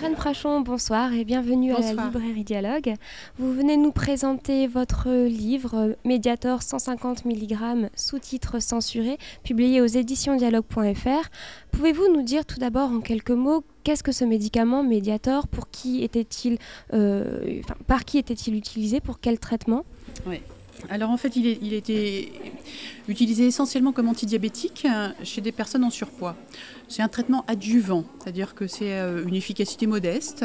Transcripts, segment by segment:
Irène Frachon, bonsoir et bienvenue à la librairie Dialogue. Vous venez nous présenter votre livre Mediator 150 mg, sous-titre censuré, publié aux éditions dialogue.fr. Pouvez-vous nous dire tout d'abord en quelques mots qu'est-ce que ce médicament Mediator, par qui était-il utilisé, pour quel traitement ? Oui. Alors en fait, il était utilisé essentiellement comme antidiabétique chez des personnes en surpoids. C'est un traitement adjuvant, c'est-à-dire que c'est une efficacité modeste,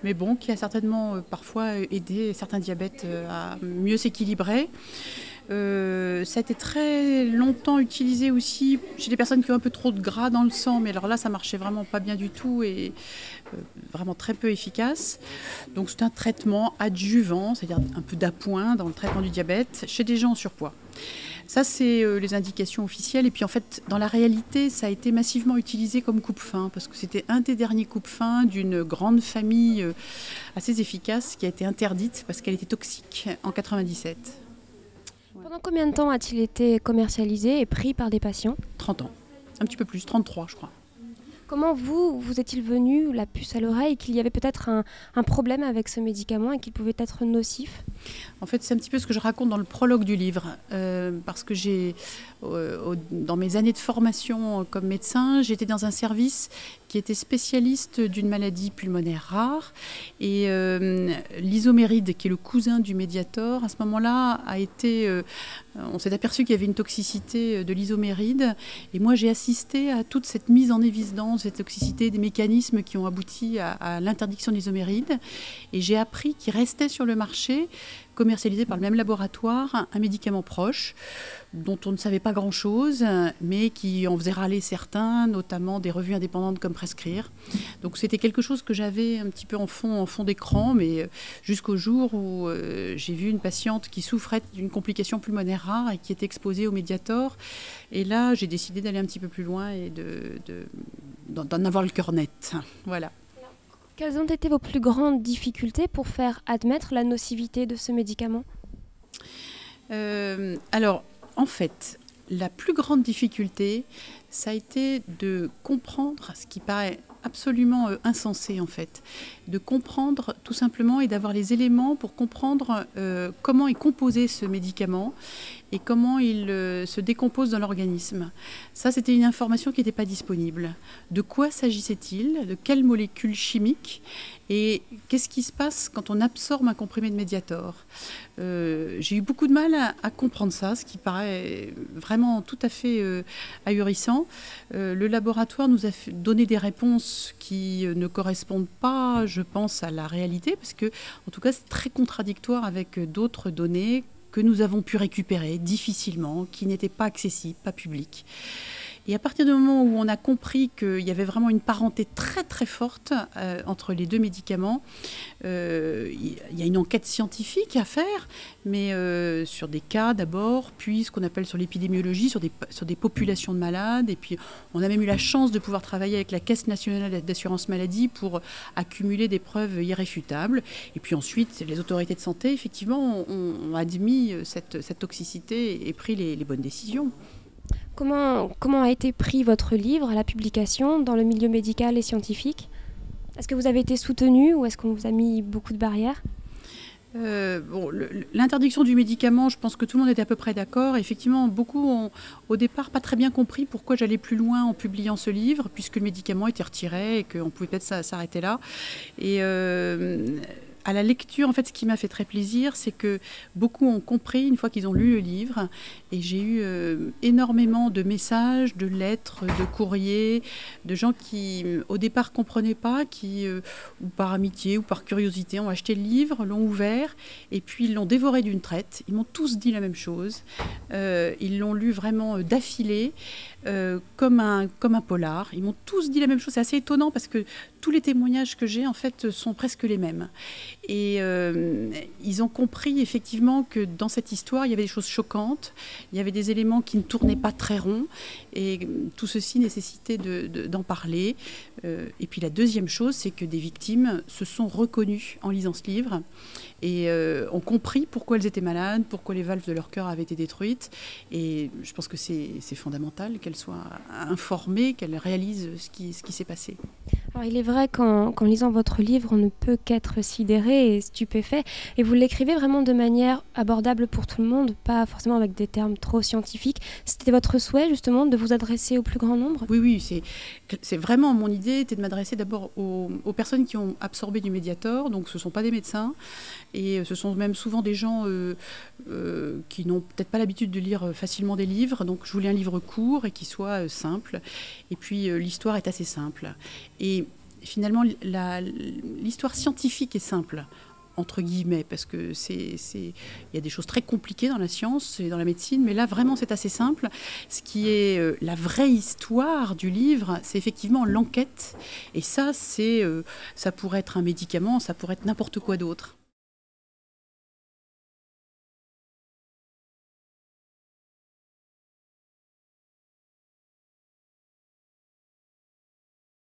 mais bon, qui a certainement parfois aidé certains diabètes à mieux s'équilibrer. Ça a été très longtemps utilisé aussi chez des personnes qui ont un peu trop de gras dans le sang, mais alors là, ça marchait vraiment pas bien du tout et vraiment très peu efficace. Donc c'est un traitement adjuvant, c'est-à-dire un peu d'appoint dans le traitement du diabète chez des gens en surpoids. Ça, c'est les indications officielles. Et puis, en fait, dans la réalité, ça a été massivement utilisé comme coupe-faim, parce que c'était un des derniers coupe-faim d'une grande famille assez efficace qui a été interdite parce qu'elle était toxique en 1997. Pendant combien de temps a-t-il été commercialisé et pris par des patients ? 30 ans. Un petit peu plus, 33, je crois. Comment vous est-il venu la puce à l'oreille qu'il y avait peut-être un problème avec ce médicament et qu'il pouvait être nocif ? En fait, c'est un petit peu ce que je raconte dans le prologue du livre, parce que dans mes années de formation comme médecin, j'étais dans un service qui était spécialiste d'une maladie pulmonaire rare, et l'isoméride, qui est le cousin du Mediator, à ce moment-là, on s'est aperçu qu'il y avait une toxicité de l'isoméride, et moi j'ai assisté à toute cette mise en évidence, cette toxicité, des mécanismes qui ont abouti à l'interdiction de l'isoméride, et j'ai appris qu'il restait sur le marché, commercialisé par le même laboratoire, un médicament proche, dont on ne savait pas grand-chose, mais qui en faisait râler certains, notamment des revues indépendantes comme Prescrire. Donc c'était quelque chose que j'avais un petit peu en fond d'écran, mais jusqu'au jour où j'ai vu une patiente qui souffrait d'une complication pulmonaire rare et qui était exposée au Mediator. Et là, j'ai décidé d'aller un petit peu plus loin et d'en avoir le cœur net. Voilà. Quelles ont été vos plus grandes difficultés pour faire admettre la nocivité de ce médicament ? Alors, en fait, la plus grande difficulté, ça a été de comprendre ce qui paraît absolument insensé, en fait. De comprendre tout simplement et d'avoir les éléments pour comprendre comment est composé ce médicament et comment il se décompose dans l'organisme. Ça, c'était une information qui n'était pas disponible. De quoi s'agissait-il ? De quelles molécules chimiques ? Et qu'est-ce qui se passe quand on absorbe un comprimé de Mediator ? J'ai eu beaucoup de mal à comprendre ça, ce qui paraît vraiment tout à fait ahurissant. Le laboratoire nous a donné des réponses qui ne correspondent pas, je pense, à la réalité, parce que, en tout cas, c'est très contradictoire avec d'autres données que nous avons pu récupérer difficilement, qui n'étaient pas accessibles, pas publiques. Et à partir du moment où on a compris qu'il y avait vraiment une parenté très très forte entre les deux médicaments, il y a une enquête scientifique à faire, mais sur des cas d'abord, puis ce qu'on appelle sur l'épidémiologie, sur des populations de malades. Et puis on a même eu la chance de pouvoir travailler avec la Caisse nationale d'assurance maladie pour accumuler des preuves irréfutables. Et puis ensuite, les autorités de santé, effectivement, ont admis cette toxicité et pris les bonnes décisions. Comment a été pris votre livre à la publication dans le milieu médical et scientifique ? Est-ce que vous avez été soutenu ou est-ce qu'on vous a mis beaucoup de barrières ? L'interdiction du médicament, je pense que tout le monde était à peu près d'accord. Effectivement, beaucoup ont au départ pas très bien compris pourquoi j'allais plus loin en publiant ce livre, puisque le médicament était retiré et qu'on pouvait peut-être s'arrêter là. Et à la lecture, en fait, ce qui m'a fait très plaisir, c'est que beaucoup ont compris une fois qu'ils ont lu le livre. Et j'ai eu énormément de messages, de lettres, de courriers, de gens qui, au départ, ne comprenaient pas, qui, ou par amitié ou par curiosité, ont acheté le livre, l'ont ouvert, et puis ils l'ont dévoré d'une traite. Ils m'ont tous dit la même chose. Ils l'ont lu vraiment d'affilée, comme un polar. Ils m'ont tous dit la même chose. C'est assez étonnant parce que tous les témoignages que j'ai, en fait, sont presque les mêmes. Et ils ont compris effectivement que dans cette histoire, il y avait des choses choquantes, il y avait des éléments qui ne tournaient pas très rond, et tout ceci nécessitait d'en parler. Et puis la deuxième chose, c'est que des victimes se sont reconnues en lisant ce livre et ont compris pourquoi elles étaient malades, pourquoi les valves de leur cœur avaient été détruites. Et je pense que c'est fondamental qu'elles soient informées, qu'elles réalisent ce qui s'est passé. Alors, il est vrai qu'en lisant votre livre, on ne peut qu'être sidéré et stupéfait. Et vous l'écrivez vraiment de manière abordable pour tout le monde, pas forcément avec des termes trop scientifiques. C'était votre souhait, justement, de vous adresser au plus grand nombre? Oui, c'est vraiment mon idée, était de m'adresser d'abord aux personnes qui ont absorbé du Mediator. Donc, ce ne sont pas des médecins. Et ce sont même souvent des gens qui n'ont peut-être pas l'habitude de lire facilement des livres. Donc, je voulais un livre court et qui soit simple. Et puis, l'histoire est assez simple. Et finalement, l'histoire scientifique est simple, entre guillemets, parce que il y a des choses très compliquées dans la science et dans la médecine, mais là, vraiment, c'est assez simple. Ce qui est la vraie histoire du livre, c'est effectivement l'enquête. Et ça, ça pourrait être un médicament, ça pourrait être n'importe quoi d'autre.